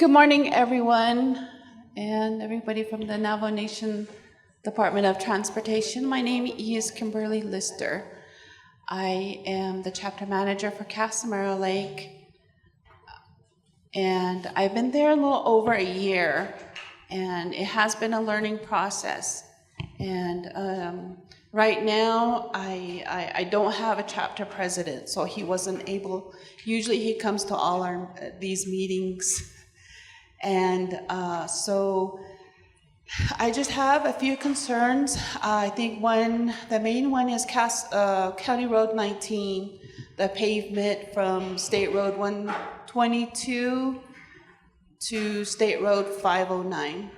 Good morning, everyone, and everybody from the Navajo Nation Department of Transportation. My name is Kimberly Lister. I am the chapter manager for Casamero Lake, and I've been there a little over a year, and it has been a learning process. And right now, I don't have a chapter president, so he wasn't able. Usually, he comes to all these meetings. And so I just have a few concerns. I think the main one is County Road 19, the pavement from State Road 122 to State Road 509.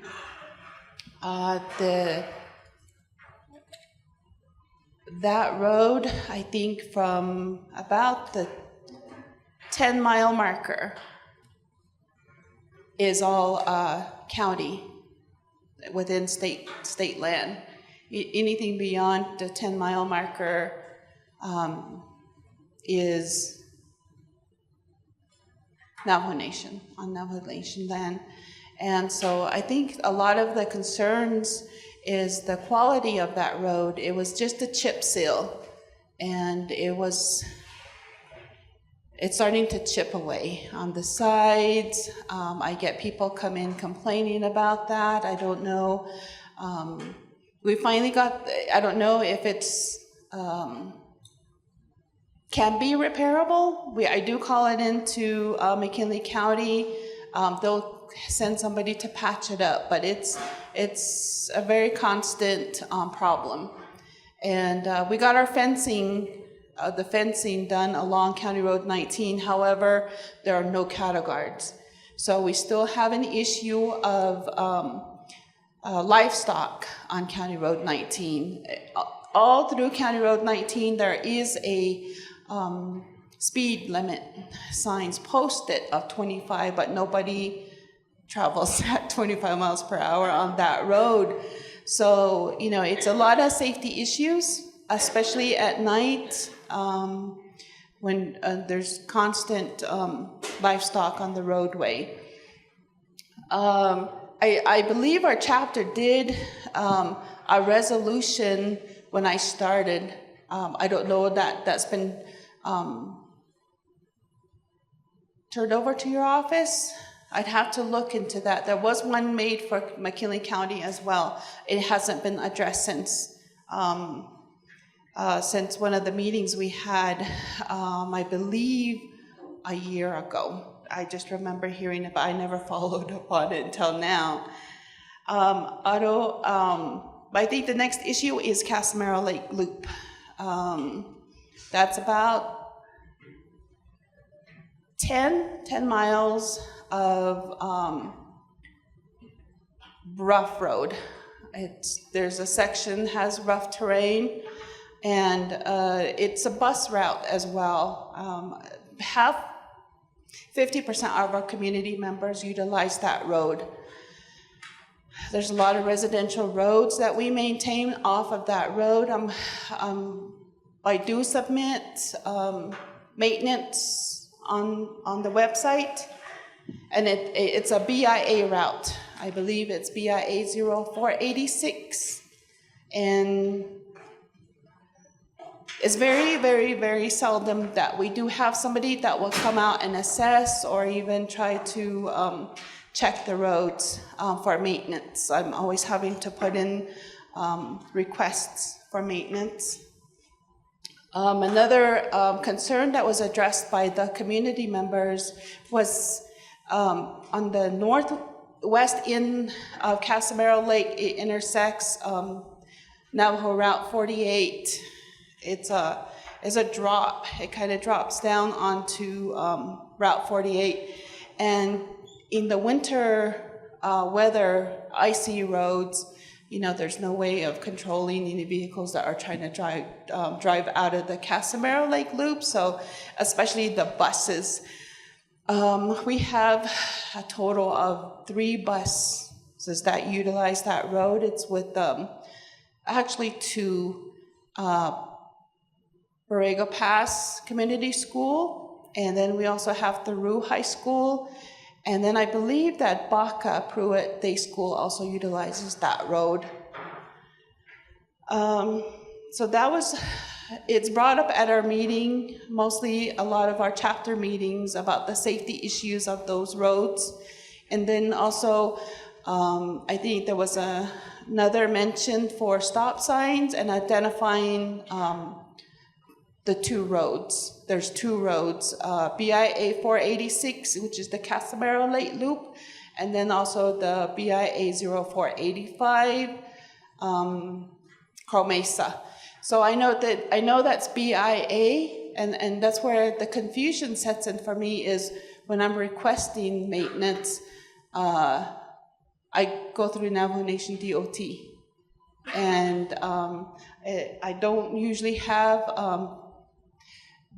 That road, I think from about the 10-mile marker, is all county within state land. Anything beyond the 10-mile marker is Navajo Nation, on Navajo Nation land. And so I think a lot of the concerns is the quality of that road. It was just a chip seal, and it's starting to chip away on the sides. I get people come in complaining about that. I don't know. We finally I don't know if it's can be repairable. I do call it into McKinley County. They'll send somebody to patch it up, but it's a very constant problem. And we got our fencing. The fencing done along County Road 19. However, there are no cattle guards. So we still have an issue of livestock on County Road 19. All through County Road 19, there is a speed limit signs posted of 25, but nobody travels at 25 miles per hour on that road. So, it's a lot of safety issues, especially at night. When there's constant livestock on the roadway. I believe our chapter did a resolution when I started. I don't know that's been turned over to your office. I'd have to look into that. There was one made for McKinley County as well. It hasn't been addressed since one of the meetings we had, I believe, a year ago. I just remember hearing it, but I never followed up on it until now. I think the next issue is Casamero Lake Loop. That's about 10 miles of rough road. There's a section has rough terrain, and it's a bus route as well. 50% of our community members utilize that road. There's a lot of residential roads that we maintain off of that road. I do submit maintenance on the website, and it's a BIA route. I believe it's BIA 0486, and it's very, very, very seldom that we do have somebody that will come out and assess or even try to check the roads for maintenance. I'm always having to put in requests for maintenance. Another concern that was addressed by the community members was on the northwest end of Casamero Lake. It intersects Navajo Route 48. It's a drop. It kind of drops down onto Route 48, and in the winter weather, icy roads, there's no way of controlling any vehicles that are trying to drive out of the Casamero Lake Loop. So, especially the buses, we have a total of 3 buses that utilize that road. It's with actually 2. Borrego Pass Community School, and then we also have Theroux High School, And then I believe that Baca, Pruitt Day School, also utilizes that road. So that was, it's brought up at our meeting, mostly a lot of our chapter meetings about the safety issues of those roads. And then also, I think there was another mention for stop signs and identifying the two roads. There's two roads, BIA 486, which is the Casamero Lake Loop, and then also the BIA 0485, Cromesa. So I know that's BIA, and that's where the confusion sets in for me is when I'm requesting maintenance, I go through Navajo Nation DOT, and I don't usually have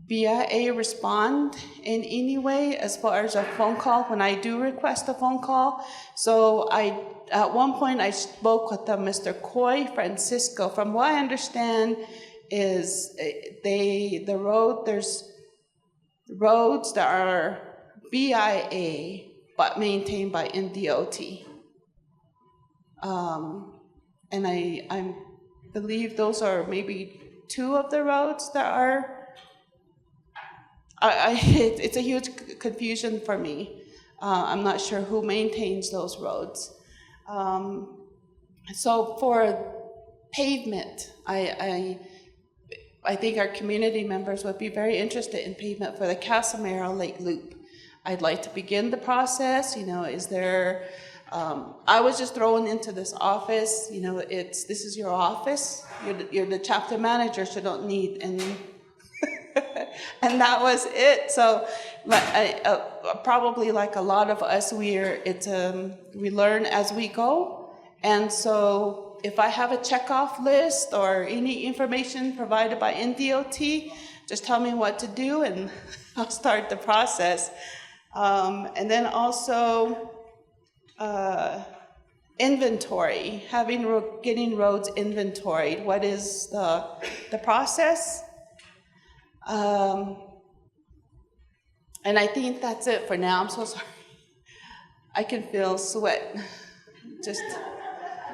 BIA respond in any way as far as a phone call when I do request a phone call. So at one point I spoke with Mr. Coy Francisco. From what I understand is there's roads that are BIA but maintained by NDOT. And I believe those are maybe two of the roads that are it's a huge confusion for me. I'm not sure who maintains those roads. So for pavement, I think our community members would be very interested in pavement for the Casamero Lake Loop. I'd like to begin the process. Is there? I was just thrown into this office. This is your office. You're the chapter manager, so don't need any. And that was it. So, probably like a lot of us, we learn as we go. And so, if I have a checkoff list or any information provided by NDOT, just tell me what to do, and I'll start the process. And then also inventory, getting roads inventoried. What is the process? And I think that's it for now. I'm so sorry. I can feel sweat.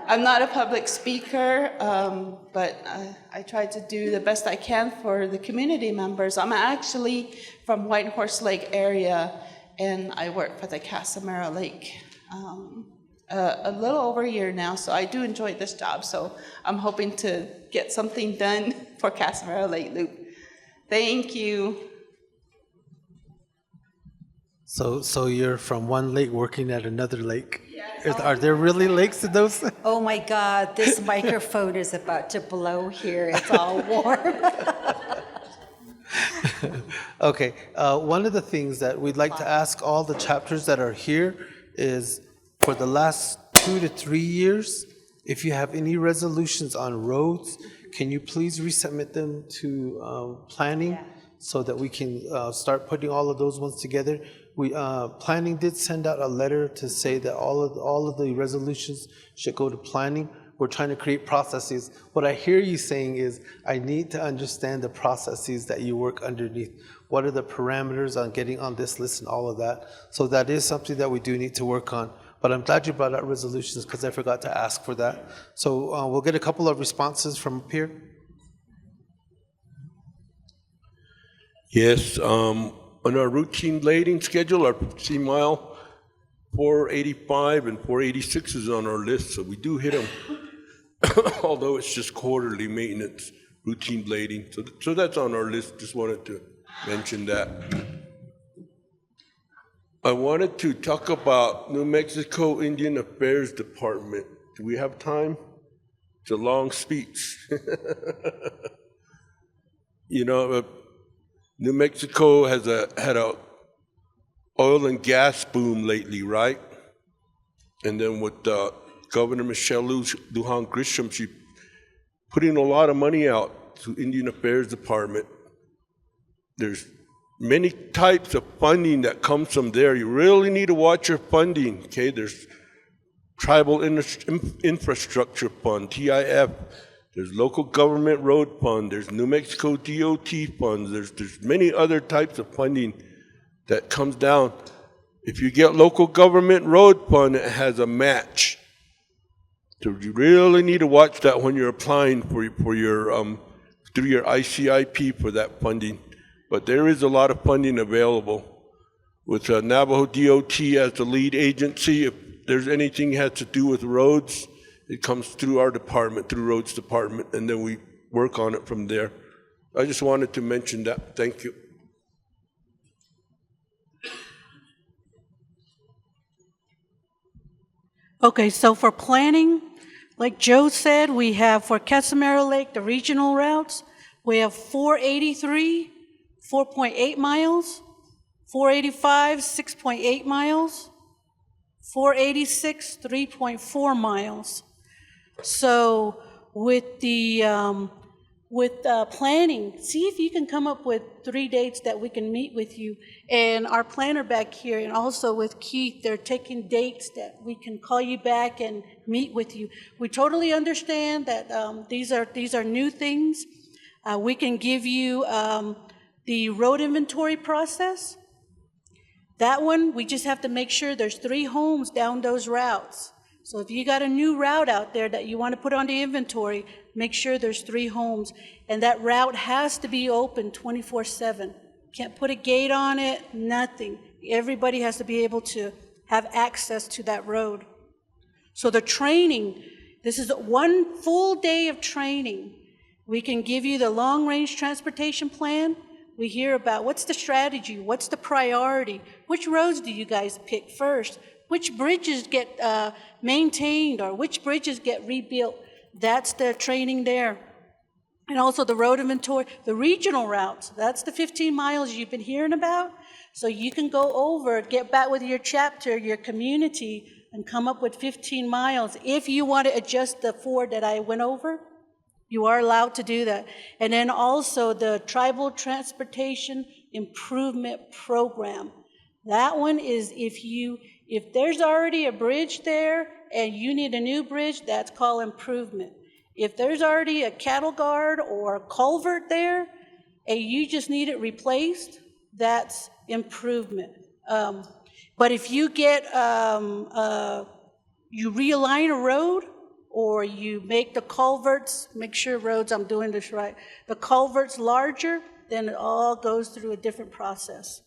I'm not a public speaker, but I try to do the best I can for the community members. I'm actually from White Horse Lake area, and I work for the Casamero Lake a little over a year now, so I do enjoy this job. So I'm hoping to get something done for Casamero Lake Loop. Thank you. So you're from one lake working at another lake? Yes. Are there really lakes in those? Oh my God, this microphone is about to blow here. It's all warm. Okay, one of the things that we'd like to ask all the chapters that are here is for the last 2 to 3 years, if you have any resolutions on roads, can you please resubmit them to planning so that we can start putting all of those ones together? Planning did send out a letter to say that all of the resolutions should go to planning. We're trying to create processes. What I hear you saying is, I need to understand the processes that you work underneath. What are the parameters on getting on this list and all of that? So that is something that we do need to work on. But I'm glad you brought out resolutions because I forgot to ask for that. So we'll get a couple of responses from up here. Yes, on our routine blading schedule, our 15 mile, 485 and 486 is on our list, so we do hit them. Although it's just quarterly maintenance, routine blading. So that's on our list, just wanted to mention that. I wanted to talk about New Mexico Indian Affairs Department. Do we have time? It's a long speech. New Mexico has had a oil and gas boom lately, right? And then with Governor Michelle Lujan Grisham, she putting a lot of money out to Indian Affairs Department. There's many types of funding that comes from there. You really need to watch your funding, okay? There's Tribal Infrastructure Fund, TIF. There's Local Government Road Fund. There's New Mexico DOT funds. There's many other types of funding that comes down. If you get local government road fund, it has a match. So you really need to watch that when you're applying for your through your ICIP for that funding. But there is a lot of funding available. With Navajo DOT as the lead agency, if there's anything has to do with roads, it comes through our department, through Roads Department, and then we work on it from there. I just wanted to mention that. Thank you. Okay, so for planning, like Joe said, we have for Casamero Lake, the regional routes, we have 483, 4.8 miles, 485, 6.8 miles, 486, 3.4 miles. So with the planning, see if you can come up with 3 dates that we can meet with you. And our planner back here, and also with Keith, they're taking dates that we can call you back and meet with you. We totally understand that these are new things. We can give you the road inventory process. That one, we just have to make sure there's 3 homes down those routes. So if you got a new route out there that you want to put on the inventory, make sure there's 3 homes. And that route has to be open 24/7. Can't put a gate on it, nothing. Everybody has to be able to have access to that road. So the training, this is 1 full day of training. We can give you the long-range transportation plan. We hear about what's the strategy, what's the priority, which roads do you guys pick first, which bridges get maintained or which bridges get rebuilt. That's the training there. And also the road inventory, the regional routes, that's the 15 miles you've been hearing about. So you can go over, get back with your chapter, your community, and come up with 15 miles. If you want to adjust the 4 that I went over, you are allowed to do that. And then also the Tribal Transportation Improvement Program. That one is if there's already a bridge there and you need a new bridge, that's called improvement. If there's already a cattle guard or a culvert there and you just need it replaced, that's improvement. But if you get, you realign a road or you make the culverts, make sure roads, I'm doing this right, the culverts larger, then it all goes through a different process.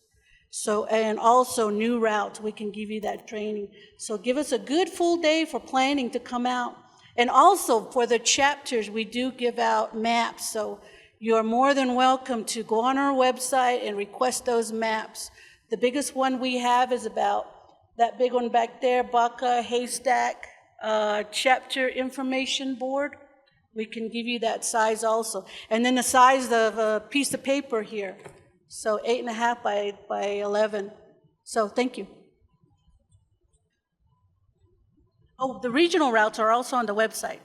So, and also new routes, we can give you that training. So give us a good full day for planning to come out. And also for the chapters, we do give out maps. So you're more than welcome to go on our website and request those maps. The biggest one we have is about that big one back there, Baca Haystack Chapter Information Board. We can give you that size also. And then the size of a piece of paper here. So 8.5 by 11. So thank you. Oh, the regional routes are also on the website.